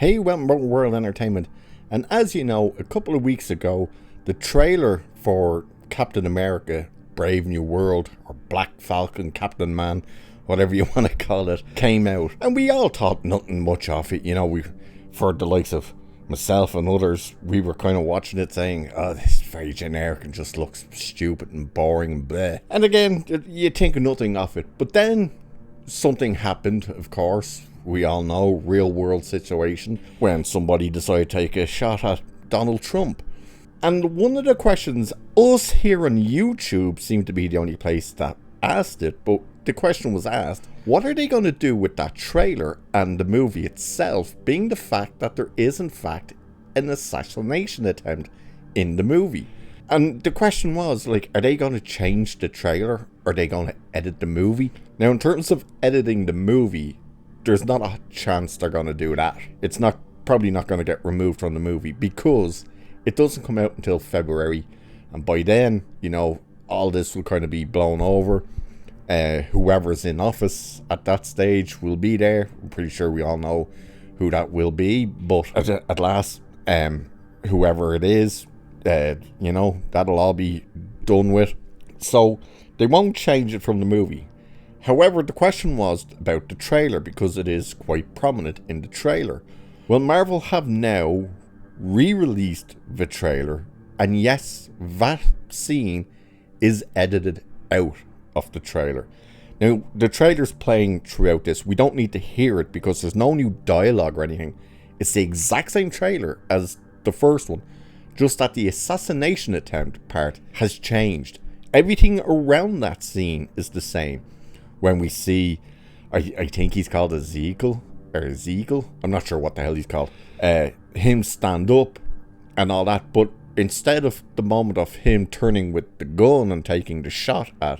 Hey, welcome to World Entertainment. And as you know, a couple of weeks ago, the trailer for Captain America, Brave New World, or Black Falcon, Captain Man, whatever you want to call it, came out. And we all thought nothing much of it. You know, for the likes of myself and others, we were kind of watching it saying, oh, this is very generic and just looks stupid and boring and bleh. And again, you think nothing of it. But then something happened, of course. We all know, real world situation, when somebody decided to take a shot at Donald Trump. And one of the questions, us here on YouTube seemed to be the only place that asked it, but the question was asked, what are they going to do with that trailer and the movie itself, being the fact that there is in fact an assassination attempt in the movie? And the question was, like, are they going to change the trailer? Or are they going to edit the movie? Now, in terms of editing the movie, there's not a chance they're going to do that. It's probably not going to get removed from the movie because it doesn't come out until February. And by then, you know, all this will kind of be blown over. Whoever's in office at that stage will be there. I'm pretty sure we all know who that will be. But at last, whoever it is, you know, that'll all be done with. So they won't change it from the movie. However, the question was about the trailer because it is quite prominent in the trailer. Well, Marvel have now re-released the trailer, and yes, that scene is edited out of the trailer. Now, the trailer's playing throughout this. We don't need to hear it because there's no new dialogue or anything. It's the exact same trailer as the first one, just that the assassination attempt part has changed. Everything around that scene is the same. When we see, I think he's called Ezekiel, I'm not sure what the hell he's called, him stand up and all that, but instead of the moment of him turning with the gun and taking the shot at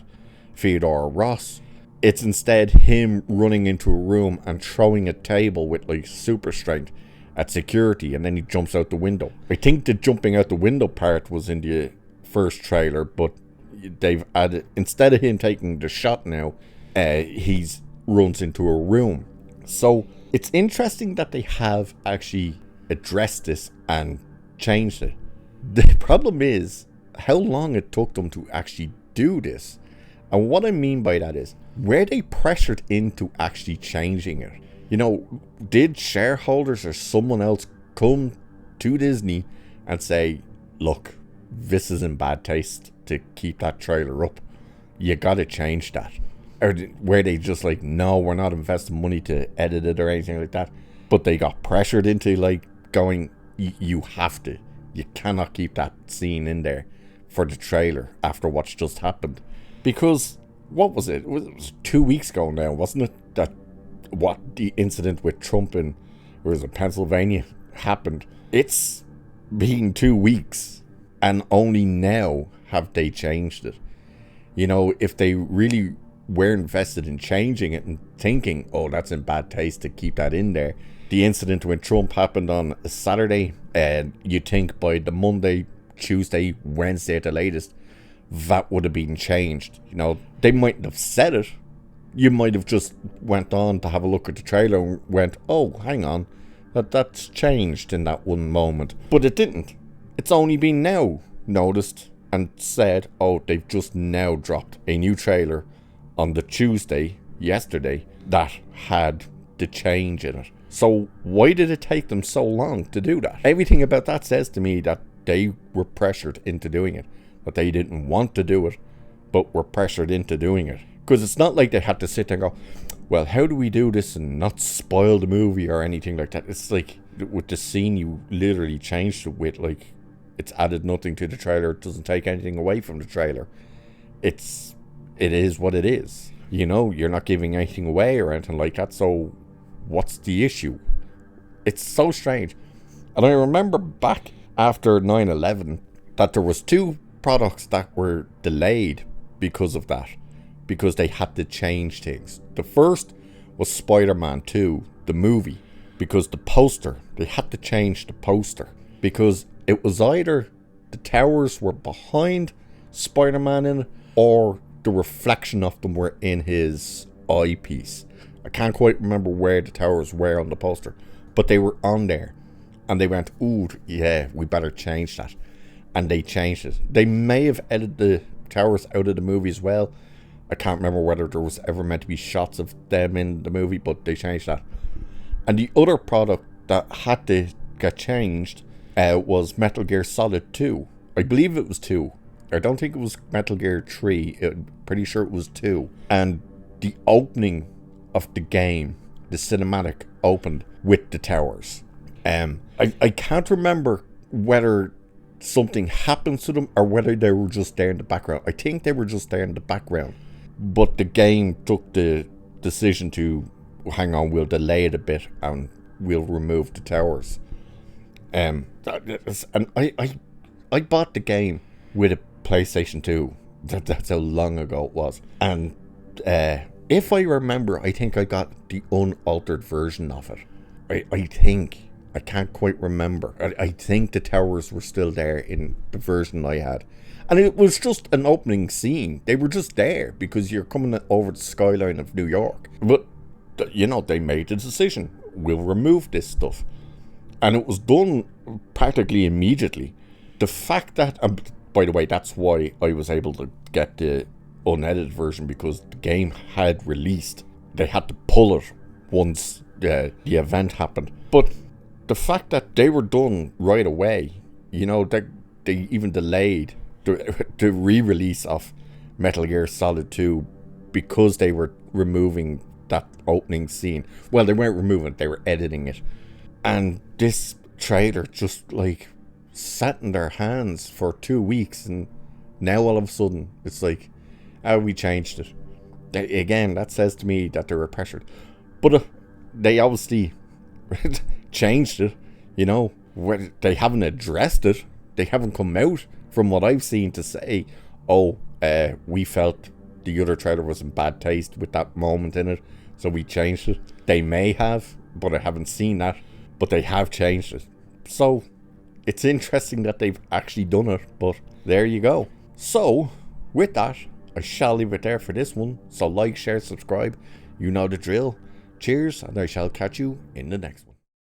Theodore Ross, it's instead him running into a room and throwing a table with like super strength at security, and then he jumps out the window. I think the jumping out the window part was in the first trailer, but they've added, instead of him taking the shot now, he's runs into a room. So it's interesting that they have actually addressed this and changed it. The problem is how long it took them to actually do this. And what I mean by that is, were they pressured into actually changing it? You know, did shareholders or someone else come to Disney and say, look, this is in bad taste to keep that trailer up, you gotta change that? Or were they just like, no, we're not investing money to edit it or anything like that, but they got pressured into like going, you have to, you cannot keep that scene in there for the trailer after what's just happened? Because what was it? It was 2 weeks ago now, wasn't it, that what the incident with Trump in, where was it, Pennsylvania happened? It's been 2 weeks and only now have they changed it. You know, if they really were invested in changing it and thinking, oh, that's in bad taste to keep that in there. The incident when Trump happened on a Saturday, and you think by the Monday, Tuesday, Wednesday at the latest, that would have been changed. You know, they mightn't have said it. You might have just went on to have a look at the trailer and went, oh, hang on, that's changed in that one moment. But it didn't. It's only been now noticed and said, oh, they've just now dropped a new trailer on the Tuesday, yesterday, that had the change in it. So why did it take them so long to do that? Everything about that says to me that they were pressured into doing it. That they didn't want to do it, but were pressured into doing it. Because it's not like they had to sit there and go, well, how do we do this and not spoil the movie or anything like that? It's like, with the scene you literally changed it with, like, it's added nothing to the trailer. It doesn't take anything away from the trailer. It is what it is. You know, you're not giving anything away or anything like that, so what's the issue? It's so strange. And I remember back after 9/11 that there was 2 products that were delayed because of that, because they had to change things. The first was Spider-Man 2, the movie, because the poster, they had to change the poster, because it was either the towers were behind Spider-Man in it, or the reflection of them were in his eyepiece. I can't quite remember where the towers were on the poster, but they were on there. And they went, ooh, yeah, we better change that. And they changed it. They may have edited the towers out of the movie as well. I can't remember whether there was ever meant to be shots of them in the movie, but they changed that. And the other product that had to get changed was Metal Gear Solid 2. I believe it was 2. I don't think it was Metal Gear 3. I'm pretty sure it was 2. And the opening of the game, the cinematic, opened with the towers. I can't remember whether something happened to them or whether they were just there in the background. I think they were just there in the background. But the game took the decision to, hang on, we'll delay it a bit and we'll remove the towers. And I bought the game with a PlayStation 2. That's how long ago it was. And if I remember, I think I got the unaltered version of it. I think. I can't quite remember. I think the towers were still there in the version I had. And it was just an opening scene. They were just there because you're coming over the skyline of New York. But, you know, they made the decision. We'll remove this stuff. And it was done practically immediately. The fact that, by the way, that's why I was able to get the unedited version, because the game had released. They had to pull it once the event happened. But the fact that they were done right away, you know, they even delayed the re-release of Metal Gear Solid 2 because they were removing that opening scene. Well, they weren't removing it, they were editing it. And this trailer just like sat in their hands for 2 weeks, and now all of a sudden it's like, oh, we changed it. Again, that says to me that they were pressured. But they obviously changed it, you know. They haven't addressed it. They haven't come out, from what I've seen, to say, oh, we felt the other trailer was in bad taste with that moment in it, so we changed it. They may have, but I haven't seen that. But they have changed it. So it's interesting that they've actually done it, but there you go. So with that, I shall leave it there for this one. So like, share, subscribe. You know the drill. Cheers, and I shall catch you in the next one.